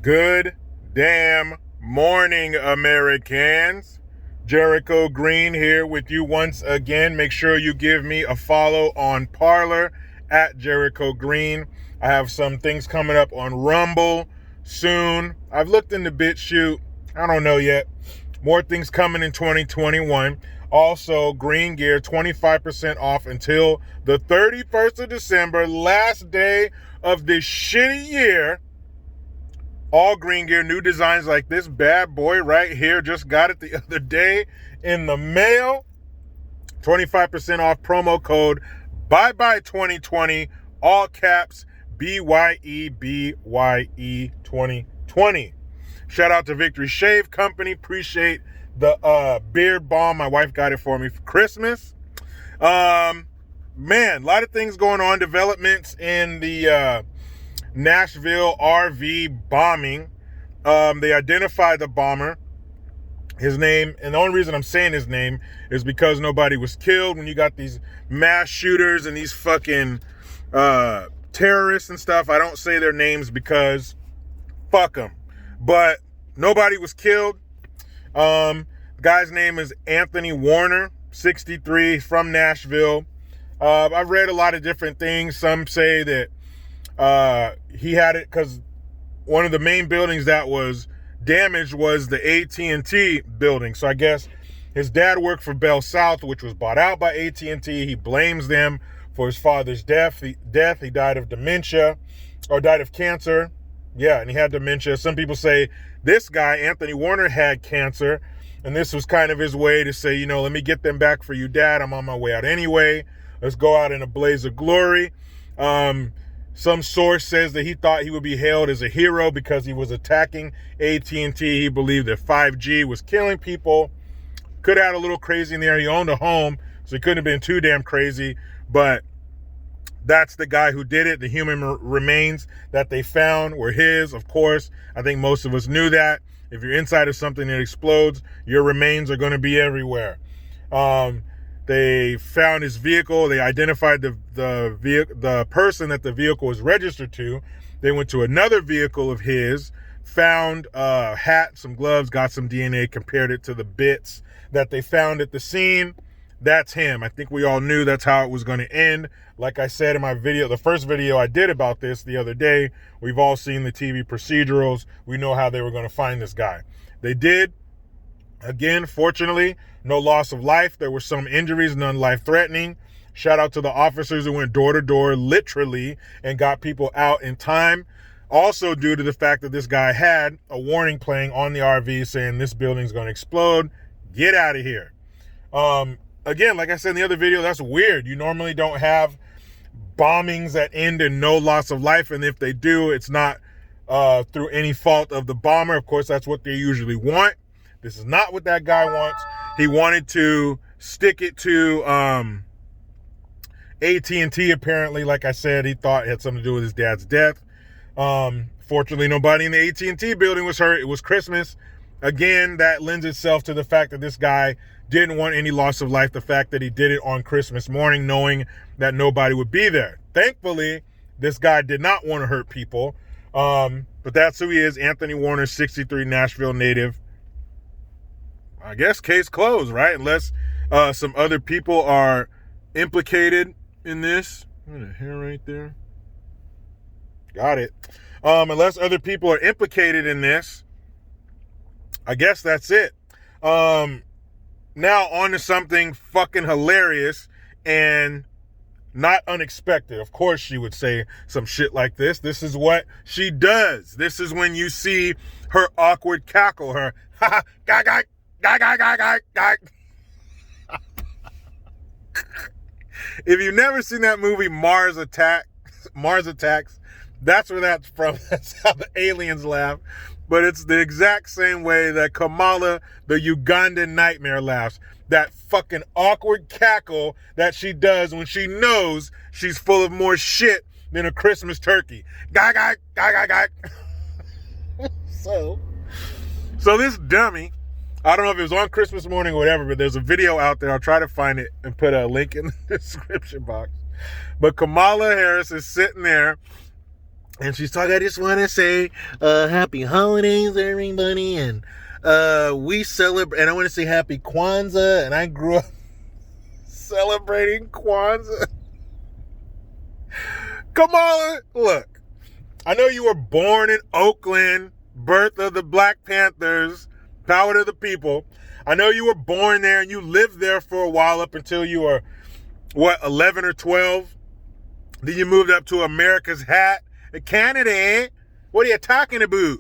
Good damn morning, Americans. Jericho Green here with you once again. Make sure you give me a follow on Parler at Jericho Green. I have some things coming up on Rumble soon. I've looked into BitChute. I don't know yet. More things coming in 2021. Also, Green Gear, 25% off until the 31st of December, last day of this shitty year. All Green Gear, new designs like this bad boy right here. Just got it the other day in the mail. 25% off, promo code BYE2020, all caps, BYE 2020. Shout out to Victory Shave Company. Appreciate the beard balm. My wife got it for me for Christmas. Man, a lot of things going on. Developments in the Nashville RV bombing. They identified the bomber. His name, and the only reason I'm saying his name is because nobody was killed. When you got these mass shooters and these fucking terrorists and stuff, I don't say their names because fuck them. But nobody was killed. The guy's name is Anthony Warner, 63, from Nashville. I've read a lot of different things. Some say that he had it because one of the main buildings that was damaged was the AT&T building. So I guess his dad worked for Bell South, which was bought out by AT&T. He blames them for his father's death. He died of dementia, or died of cancer. Yeah, and he had dementia. Some people say this guy, Anthony Warner, had cancer, and this was kind of his way to say, you know, let me get them back for you, Dad. I'm on my way out anyway. Let's go out in a blaze of glory. Some source says that he thought he would be hailed as a hero because he was attacking AT&T. He believed that 5G was killing people. Could have had a little crazy in there. He owned a home, so he couldn't have been too damn crazy. But that's the guy who did it. The human remains that they found were his, of course. I think most of us knew that. If you're inside of something that explodes, your remains are going to be everywhere. They found his vehicle. They identified the person that the vehicle was registered to. They went to another vehicle of his, found a hat, some gloves, got some DNA, compared it to the bits that they found at the scene. That's him. I think we all knew that's how it was going to end. Like I said in my video, the first video I did about this the other day, we've all seen the TV procedurals. We know how they were going to find this guy. They did. Again, fortunately, no loss of life. There were some injuries, none life-threatening. Shout out to the officers who went door to door, literally, and got people out in time. Also due to the fact that this guy had a warning playing on the RV saying this building's going to explode. Get out of here. Again, like I said in the other video, that's weird. You normally don't have bombings that end in no loss of life. And if they do, it's not through any fault of the bomber. Of course, that's what they usually want. This is not what that guy wants. He wanted to stick it to AT&T, apparently. Like I said, he thought it had something to do with his dad's death. Fortunately, nobody in the AT&T building was hurt. It was Christmas. Again, that lends itself to the fact that this guy didn't want any loss of life. The fact that he did it on Christmas morning, knowing that nobody would be there. Thankfully, this guy did not want to hurt people. But that's who he is. Anthony Warner, 63, Nashville native. I guess case closed, right? Unless some other people are implicated in this. Look at the hair right there. Got it. Unless other people are implicated in this, I guess that's it. Now on to something fucking hilarious and not unexpected. Of course she would say some shit like this. This is what she does. This is when you see her awkward cackle, her ha ha gag gag. If you've never seen that movie Mars Attacks, that's where that's from. That's how the aliens laugh. But it's the exact same way that Kamala, the Ugandan nightmare, laughs. That fucking awkward cackle that she does when she knows she's full of more shit than a Christmas turkey. Gag. So this dummy, I don't know if it was on Christmas morning or whatever, but there's a video out there. I'll try to find it and put a link in the description box. But Kamala Harris is sitting there And she's talking, I just want to say happy holidays, everybody. And we celebrate, and I want to say happy Kwanzaa. And I grew up celebrating Kwanzaa. Kamala, look, I know you were born in Oakland, birth of the Black Panthers, power to the people. I know you were born there and you lived there for a while up until you were, 11 or 12? Then you moved up to America's Hat, Canada, eh? What are you talking about?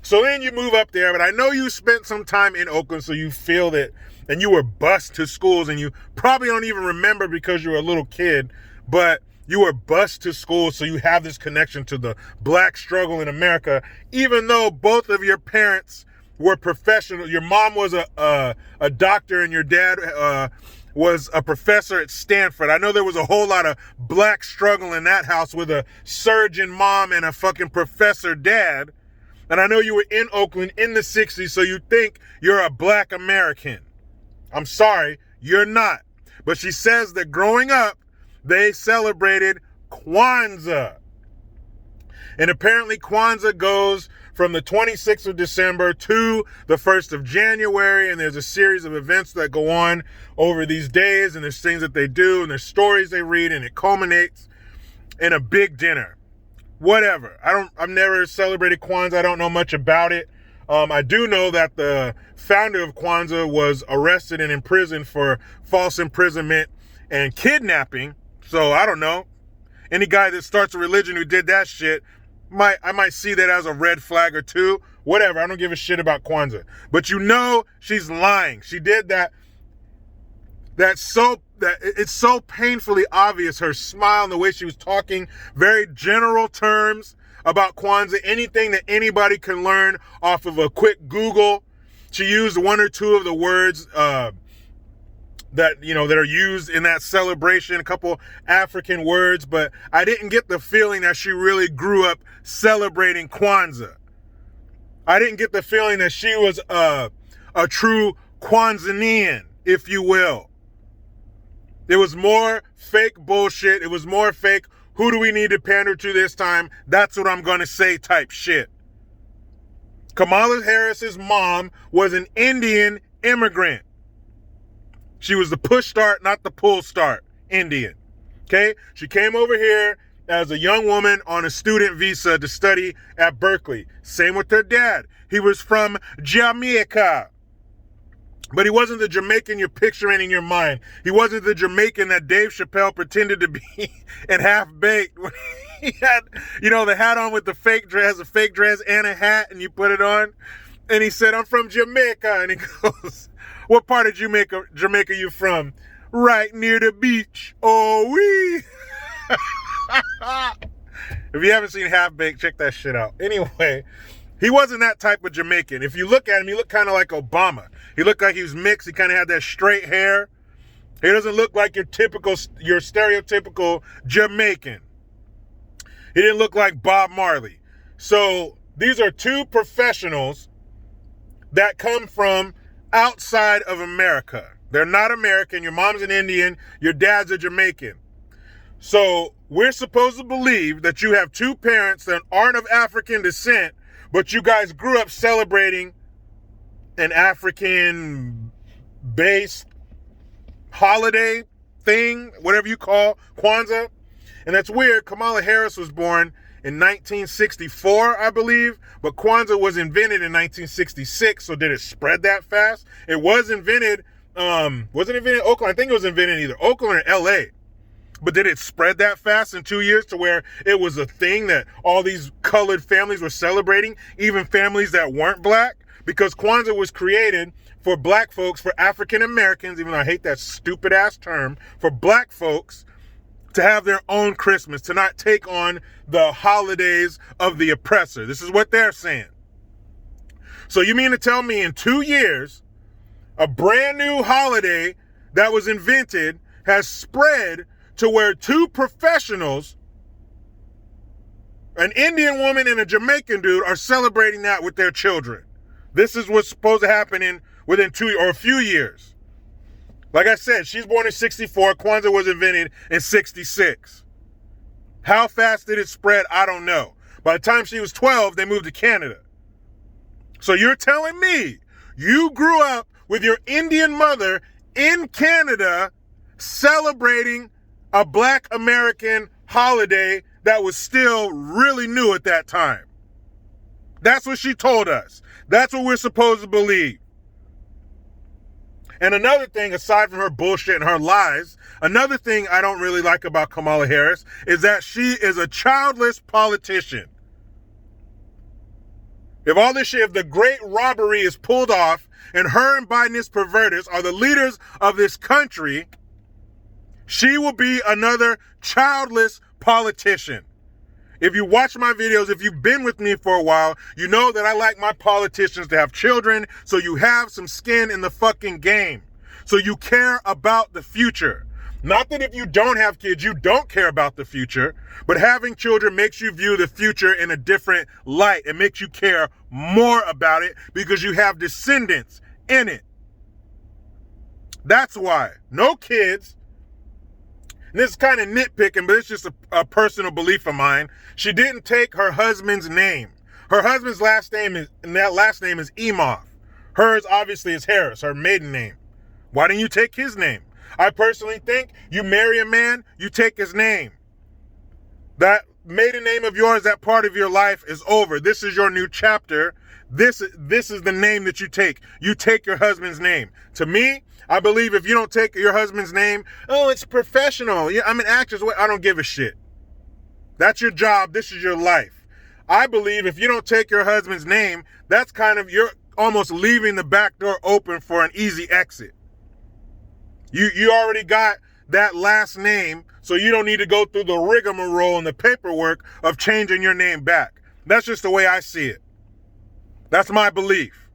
So then you move up there, but I know you spent some time in Oakland, so you feel that, and you were bused to schools, and you probably don't even remember because you were a little kid, but you were bused to school, so you have this connection to the black struggle in America, even though both of your parents were professional. Your mom was a doctor, and your dad was a professor at Stanford. I know there was a whole lot of black struggle in that house with a surgeon mom and a fucking professor dad. And I know you were in Oakland in the 60s, so you think you're a black American. I'm sorry, you're not. But she says that growing up, they celebrated Kwanzaa. And apparently Kwanzaa goes from the 26th of December to the 1st of January, and there's a series of events that go on over these days, and there's things that they do, and there's stories they read, and it culminates in a big dinner. Whatever. I've never celebrated Kwanzaa. I don't know much about it. I do know that the founder of Kwanzaa was arrested and imprisoned for false imprisonment and kidnapping. So I don't know. Any guy that starts a religion who did that shit, I might see that as a red flag or two. Whatever. I don't give a shit about Kwanzaa. But you know she's lying. She did that. It's so painfully obvious. Her smile and the way she was talking, very general terms about Kwanzaa, anything that anybody can learn off of a quick Google. She used one or two of the words that are used in that celebration, a couple African words, but I didn't get the feeling that she really grew up celebrating Kwanzaa. I didn't get the feeling that she was a true Kwanzanian, if you will. It was more fake bullshit. It was more fake, who do we need to pander to this time? That's what I'm going to say type shit. Kamala Harris's mom was an Indian immigrant. She was the push start, not the pull start Indian. Okay? She came over here as a young woman on a student visa to study at Berkeley. Same with her dad. He was from Jamaica. But he wasn't the Jamaican you're picturing in your mind. He wasn't the Jamaican that Dave Chappelle pretended to be in Half-Baked. When he had, the hat on with the fake dress and a hat, and you put it on. And he said, I'm from Jamaica. And he goes, what part of Jamaica you from? Right near the beach. Oh, wee. If you haven't seen Half-Baked, check that shit out. Anyway, he wasn't that type of Jamaican. If you look at him, he looked kind of like Obama. He looked like he was mixed. He kind of had that straight hair. He doesn't look like your stereotypical Jamaican. He didn't look like Bob Marley. So these are two professionals that come from outside of America. They're not American. Your mom's an Indian. Your dad's a Jamaican. So we're supposed to believe that you have two parents that aren't of African descent, but you guys grew up celebrating an African-based holiday thing, whatever you call Kwanzaa. And that's weird. Kamala Harris was born in 1964, I believe, but Kwanzaa was invented in 1966, so did it spread that fast? It was invented, wasn't invented in Oakland? I think it was invented in either Oakland or LA. But did it spread that fast in 2 years to where it was a thing that all these colored families were celebrating, even families that weren't black? Because Kwanzaa was created for black folks, for African Americans, even though I hate that stupid ass term, for black folks to have their own Christmas, to not take on the holidays of the oppressor. This is what they're saying. So you mean to tell me in 2 years, a brand new holiday that was invented has spread to where two professionals, an Indian woman and a Jamaican dude, are celebrating that with their children? This is what's supposed to happen within 2 or a few years. Like I said, she's born in 64. Kwanzaa was invented in 66. How fast did it spread? I don't know. By the time she was 12, they moved to Canada. So you're telling me you grew up with your Indian mother in Canada celebrating a Black American holiday that was still really new at that time. That's what she told us. That's what we're supposed to believe. And another thing, aside from her bullshit and her lies, another thing I don't really like about Kamala Harris is that she is a childless politician. If all this shit, if the great robbery is pulled off and her and Biden's perverters are the leaders of this country, she will be another childless politician. If you watch my videos, if you've been with me for a while, you know that I like my politicians to have children, so you have some skin in the fucking game. So you care about the future. Not that if you don't have kids, you don't care about the future, but having children makes you view the future in a different light. It makes you care more about it because you have descendants in it. That's why. No kids. And this is kind of nitpicking, but it's just a personal belief of mine. She didn't take her husband's name. Her husband's last name is Emhoff. Hers obviously is Harris, her maiden name. Why didn't you take his name? I personally think you marry a man, you take his name. That maiden name of yours, that part of your life is over. This is your new chapter. This is the name that you take. You take your husband's name. To me, I believe if you don't take your husband's name, oh, it's professional. Yeah, I'm an actress. I don't give a shit. That's your job. This is your life. I believe if you don't take your husband's name, that's kind of, you're almost leaving the back door open for an easy exit. You already got that last name, so you don't need to go through the rigmarole and the paperwork of changing your name back. That's just the way I see it. That's my belief.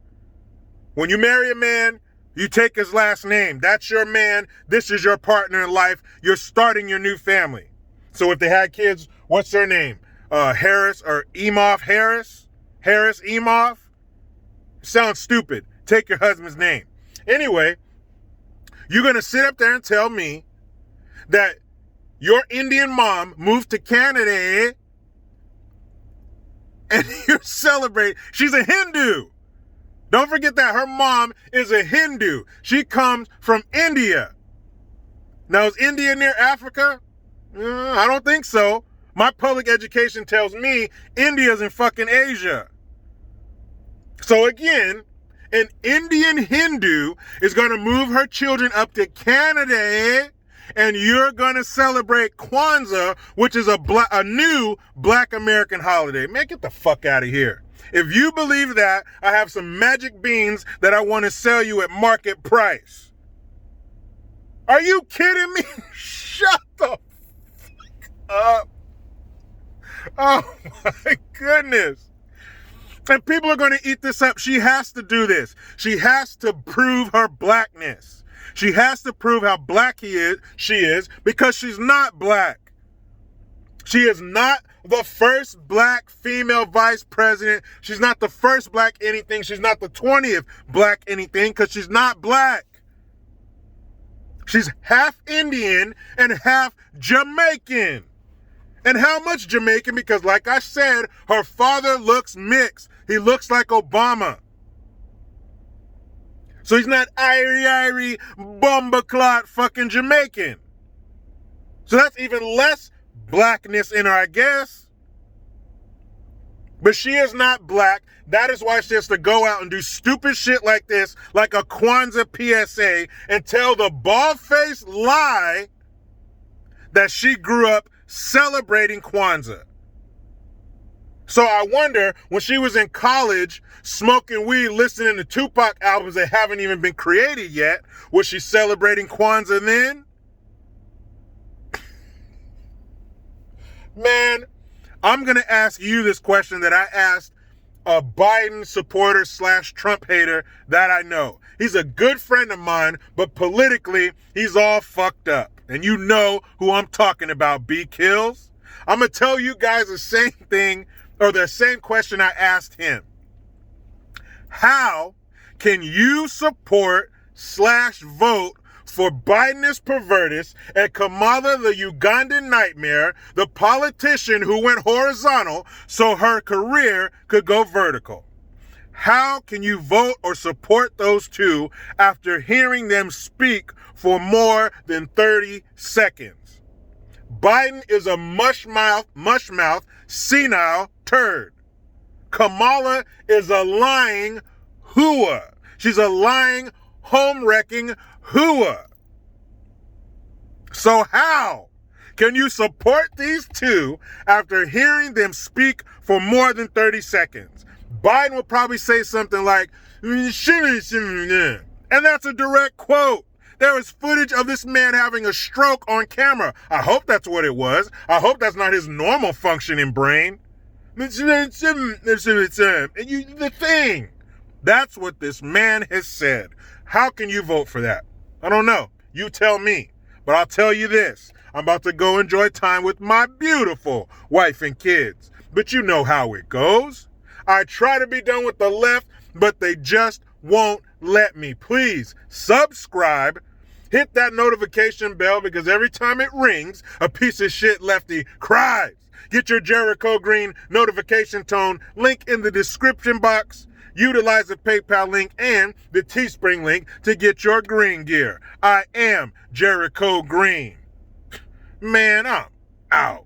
When you marry a man, you take his last name. That's your man. This is your partner in life. You're starting your new family. So if they had kids, what's their name? Harris or Emhoff Harris? Harris Emhoff? Sounds stupid. Take your husband's name. Anyway, you're going to sit up there and tell me that your Indian mom moved to Canada and you're celebrating. She's a Hindu. Don't forget that her mom is a Hindu. She comes from India. Now, is India near Africa? I don't think so. My public education tells me India's in fucking Asia. So again, an Indian Hindu is going to move her children up to Canada, and you're going to celebrate Kwanza, which is a new Black American holiday. Man, get the fuck out of here. If you believe that, I have some magic beans that I want to sell you at market price. Are you kidding me? Shut the fuck up. Oh my goodness. And people are going to eat this up. She has to do this. She has to prove her blackness. She has to prove how black she is because she's not black. She is not the first black female vice president. She's not the first black anything. She's not the 20th black anything because she's not black. She's half Indian and half Jamaican. And how much Jamaican? Because like I said, her father looks mixed. He looks like Obama. So he's not Irie, bomba clot fucking Jamaican. So that's even less blackness in her, I guess. But she is not black. That is why she has to go out and do stupid shit like this, like a Kwanza PSA, and tell the bald-faced lie that she grew up celebrating Kwanza. So I wonder, when she was in college, smoking weed, listening to Tupac albums that haven't even been created yet, was she celebrating Kwanza then? Man, I'm going to ask you this question that I asked a Biden supporter / Trump hater that I know. He's a good friend of mine, but politically, he's all fucked up. And you know who I'm talking about, B. Kills. I'm going to tell you guys the same thing, or the same question I asked him. How can you support / vote for Biden is pervertus and Kamala the Ugandan nightmare, the politician who went horizontal so her career could go vertical. How can you vote or support those two after hearing them speak for more than 30 seconds? Biden is a mushmouth, senile turd. Kamala is a lying hooah. She's a lying, home-wrecking hooah. So how can you support these two after hearing them speak for more than 30 seconds? Biden will probably say something like, and that's a direct quote. There was footage of this man having a stroke on camera. I hope that's what it was. I hope that's not his normal functioning brain. The thing. That's what this man has said. How can you vote for that? I don't know. You tell me. But I'll tell you this. I'm about to go enjoy time with my beautiful wife and kids. But you know how it goes. I try to be done with the left, but they just won't let me. Please subscribe. Hit that notification bell because every time it rings, a piece of shit lefty cries. Get your Jericho Green notification tone link in the description box. Utilize the PayPal link and the Teespring link to get your green gear. I am Jericho Green. Man, I'm out.